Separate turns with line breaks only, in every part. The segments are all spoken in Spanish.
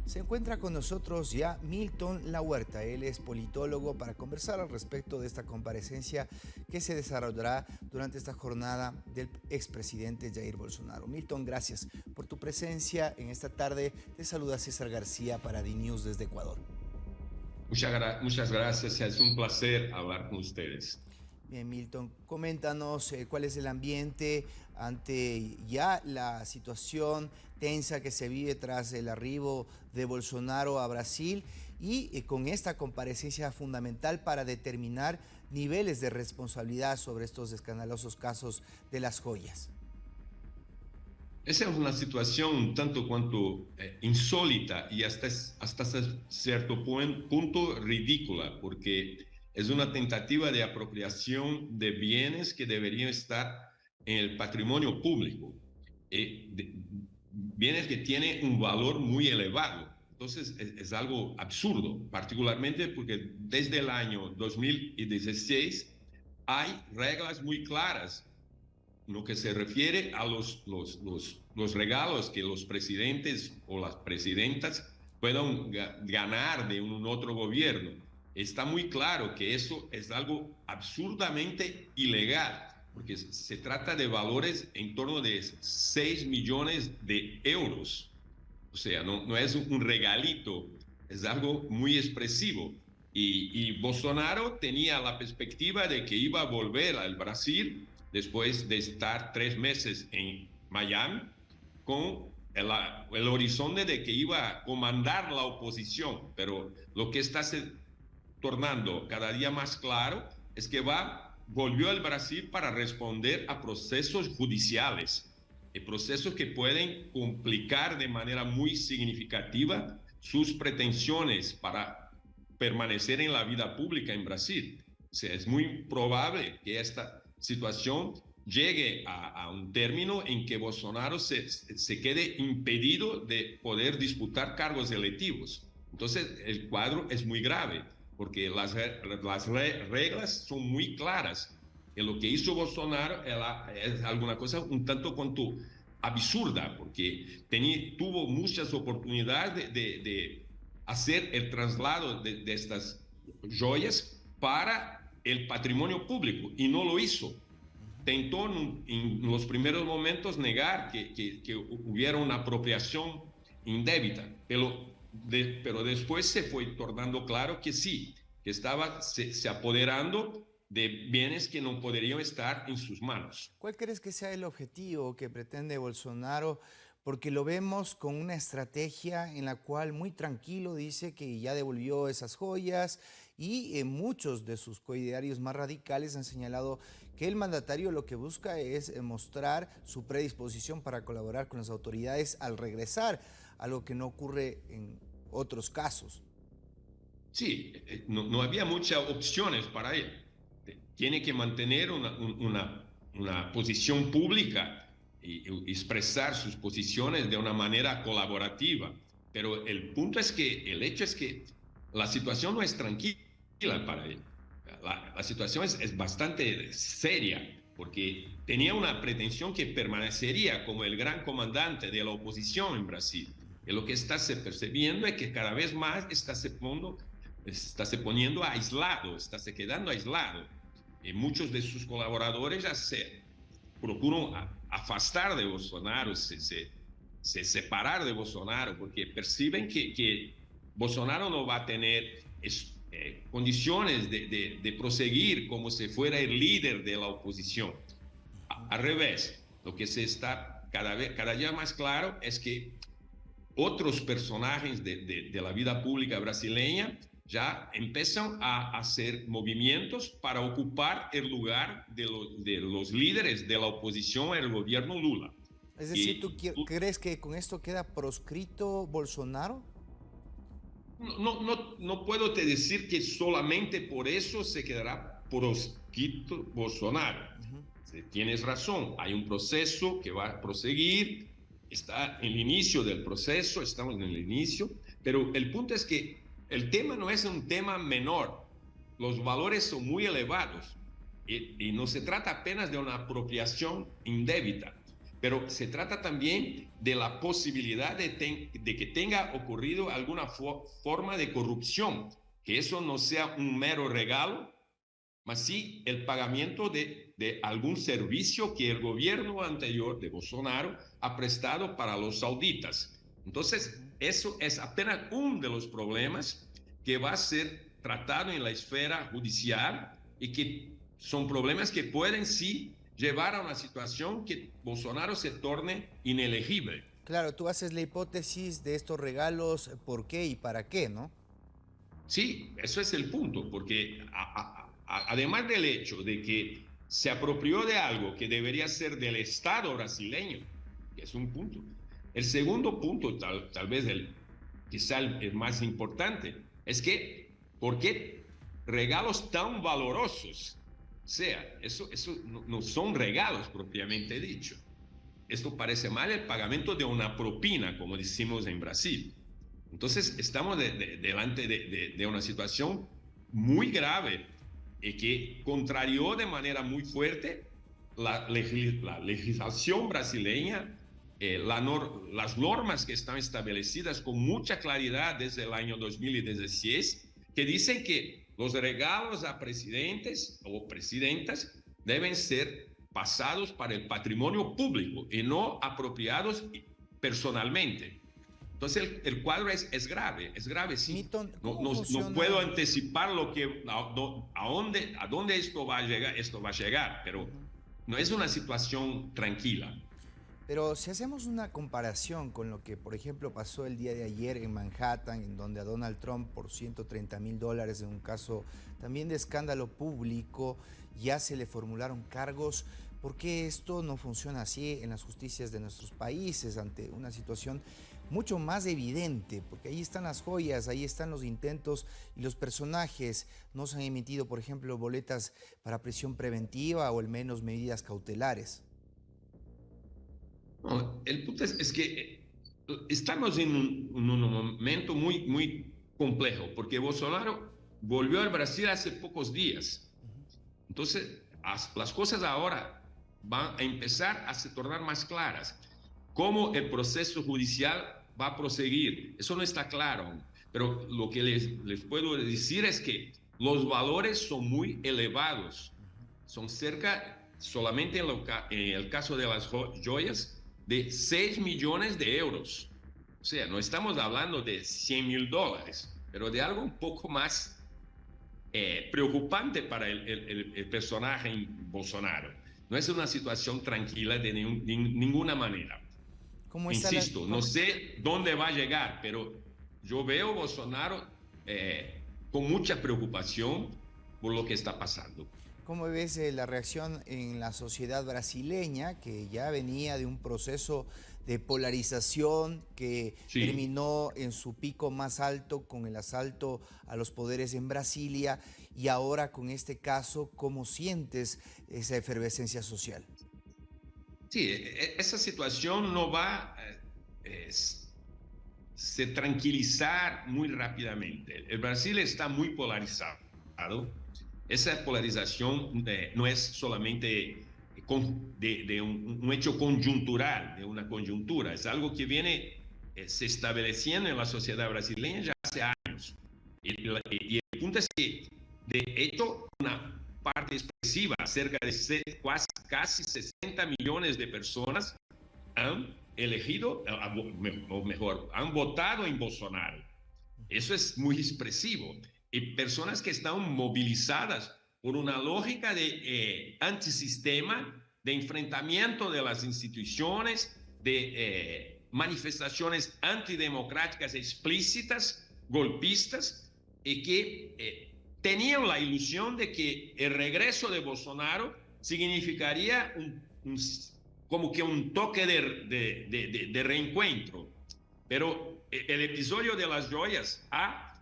Se encuentra con nosotros ya Milton Lahuerta. Él es politólogo para conversar al respecto de esta comparecencia que se desarrollará durante esta jornada del expresidente Jair Bolsonaro. Milton, gracias por tu presencia en esta tarde. Te saluda César García para DNews desde Ecuador.
Muchas gracias, es un placer hablar con ustedes.
Bien, Milton, coméntanos cuál es el ambiente ante ya la situación tensa que se vive tras el arribo de Bolsonaro a Brasil y con esta comparecencia fundamental para determinar niveles de responsabilidad sobre estos escandalosos casos de las joyas.
Esa es una situación un tanto cuanto insólita y hasta cierto punto ridícula, porque es una tentativa de apropiación de bienes que deberían estar en el patrimonio público, bienes que tienen un valor muy elevado. Entonces es algo absurdo, particularmente porque desde el año 2016 hay reglas muy claras en lo que se refiere a los regalos que los presidentes o las presidentas puedan ganar de un otro gobierno. Está muy claro que eso es algo absurdamente ilegal, porque se trata de valores en torno de 6 millones de euros. O sea, no es un regalito, es algo muy expresivo. Y Bolsonaro tenía la perspectiva de que iba a volver al Brasil después de estar 3 meses en Miami, con el horizonte de que iba a comandar la oposición. Pero lo que está se tornando cada día más claro es que volvió al Brasil para responder a procesos judiciales, procesos que pueden complicar de manera muy significativa sus pretensiones para permanecer en la vida pública en Brasil. O sea, es muy probable que esta situación llegue a un término en que Bolsonaro se quede impedido de poder disputar cargos electivos. Entonces, el cuadro es muy grave, porque las reglas son muy claras. Y lo que hizo Bolsonaro es alguna cosa un tanto cuanto absurda, porque tuvo muchas oportunidades de hacer el traslado de estas joyas para el patrimonio público y no lo hizo. Tentó en los primeros momentos negar que hubiera una apropiación indébita, pero después se fue tornando claro que sí, que estaba se apoderando de bienes que no podrían estar en sus manos.
¿Cuál crees que sea el objetivo que pretende Bolsonaro? Porque lo vemos con una estrategia en la cual muy tranquilo dice que ya devolvió esas joyas y muchos de sus coidearios más radicales han señalado que el mandatario lo que busca es mostrar su predisposición para colaborar con las autoridades al regresar, algo que no ocurre en otros casos.
Sí, no había muchas opciones para él. Tiene que mantener una posición pública y expresar sus posiciones de una manera colaborativa. Pero el hecho es que la situación no es tranquila para él. La situación es bastante seria, porque tenía una pretensión que permanecería como el gran comandante de la oposición en Brasil. Y lo que está se percibiendo es que cada vez más está se poniendo aislado, está se quedando aislado. Muchos de sus colaboradores ya se procuran afastar de Bolsonaro, se separar de Bolsonaro, porque perciben que Bolsonaro no va a tener condiciones de proseguir como si fuera el líder de la oposición. Al revés, lo que se está cada día más claro es que otros personajes de la vida pública brasileña ya empiezan a hacer movimientos para ocupar el lugar de los líderes de la oposición al gobierno Lula.
Es decir, ¿tú crees que con esto queda proscrito Bolsonaro?
No puedo te decir que solamente por eso se quedará proscrito Bolsonaro. Tienes razón, hay un proceso que va a proseguir, está en el inicio del proceso, estamos en el inicio, pero el punto es que el tema no es un tema menor, los valores son muy elevados y no se trata apenas de una apropiación indebita, pero se trata también de la posibilidad de que tenga ocurrido alguna forma de corrupción, que eso no sea un mero regalo, mas sí el pagamiento de algún servicio que el gobierno anterior de Bolsonaro ha prestado para los sauditas. Entonces, eso es apenas uno de los problemas que va a ser tratado en la esfera judicial y que son problemas que pueden sí llevar a una situación que Bolsonaro se torne inelegible.
Claro, tú haces la hipótesis de estos regalos, por qué y para qué, ¿no?
Sí, eso es el punto, porque además del hecho de que se apropió de algo que debería ser del Estado brasileño, que es un punto. El segundo punto, tal vez quizá el más importante, es que, ¿por qué regalos tan valorosos? O sea, eso no son regalos propiamente dicho. Esto parece mal el pagamento de una propina, como decimos en Brasil. Entonces, estamos delante de una situación muy grave y que contrarió de manera muy fuerte la legislación brasileña, las normas que están establecidas con mucha claridad desde el año 2016, que dicen que los regalos a presidentes o presidentas deben ser pasados para el patrimonio público y no apropiados personalmente. Entonces el cuadro es grave, sí.
Milton,
No,
¿cómo
no puedo
funciona?
anticipar a dónde esto va a llegar, pero no es una situación tranquila.
Pero si hacemos una comparación con lo que, por ejemplo, pasó el día de ayer en Manhattan, en donde a Donald Trump por $130,000 en un caso también de escándalo público, ya se le formularon cargos, ¿por qué esto no funciona así en las justicias de nuestros países ante una situación mucho más evidente? Porque ahí están las joyas, ahí están los intentos y los personajes. No se han emitido, por ejemplo, boletas para prisión preventiva o al menos medidas cautelares.
No, el punto es que estamos en un momento muy complejo, porque Bolsonaro volvió al Brasil hace pocos días. Entonces, las cosas ahora van a empezar a se tornar más claras. ¿Cómo el proceso judicial va a proseguir? Eso no está claro, pero lo que les puedo decir es que los valores son muy elevados. Son cerca, solamente en el caso de las joyas, de 6 millones de euros. O sea, no estamos hablando de $100,000, pero de algo un poco más preocupante para el personaje Bolsonaro. No es una situación tranquila de ninguna manera.
¿Cómo está la,
Insisto, no sé dónde va a llegar, pero yo veo a Bolsonaro con mucha preocupación por lo que está pasando.
¿Cómo ves la reacción en la sociedad brasileña, que ya venía de un proceso de polarización que
Sí.
terminó en su pico más alto con el asalto a los poderes en Brasilia, y ahora con este caso, ¿cómo sientes esa efervescencia social?
Sí, esa situación no va a se tranquilizar muy rápidamente. El Brasil está muy polarizado. Esa polarización no es solamente de un hecho conjuntural, de una coyuntura, es algo que viene se estableciendo en la sociedad brasileña ya hace años. Y el punto es que, de hecho, una parte expresiva, cerca de casi 60 millones de personas han elegido, o mejor, han votado en Bolsonaro. Eso es muy expresivo. Y personas que están movilizadas por una lógica de antisistema, de enfrentamiento de las instituciones, de manifestaciones antidemocráticas explícitas, golpistas, y que tenían la ilusión de que el regreso de Bolsonaro significaría como que un toque de reencuentro. Pero el episodio de las joyas ha,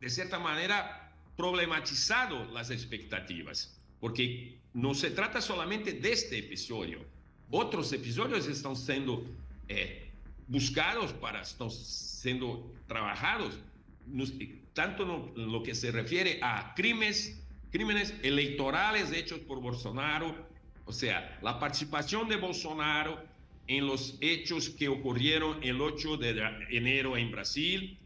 de cierta manera, problematizado las expectativas, porque no se trata solamente de este episodio. Otros episodios están siendo buscados están siendo trabajados, tanto en lo que se refiere a crímenes electorales hechos por Bolsonaro, O sea, la participación de Bolsonaro en los hechos que ocurrieron el 8 de enero en Brasil,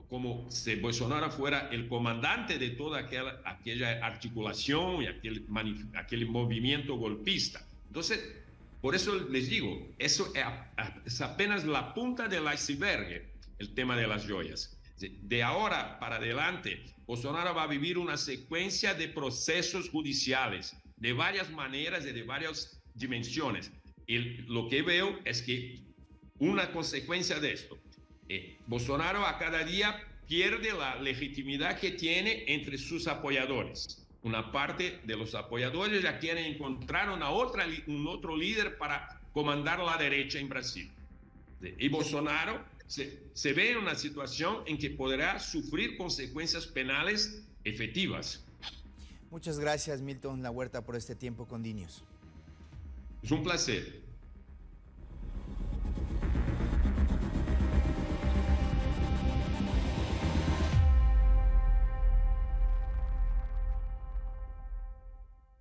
como si Bolsonaro fuera el comandante de toda aquella articulación y aquel movimiento golpista. Entonces, por eso les digo, eso es apenas la punta del iceberg, el tema de las joyas. De ahora para adelante, Bolsonaro va a vivir una secuencia de procesos judiciales de varias maneras y de varias dimensiones. Y lo que veo es que una consecuencia de esto, Bolsonaro a cada día pierde la legitimidad que tiene entre sus apoyadores. Una parte de los apoyadores ya quieren encontrar un otro líder para comandar la derecha en Brasil. Y Bolsonaro se ve en una situación en que podrá sufrir consecuencias penales efectivas.
Muchas gracias, Milton La Huerta, por este tiempo con DINews.
Es un placer.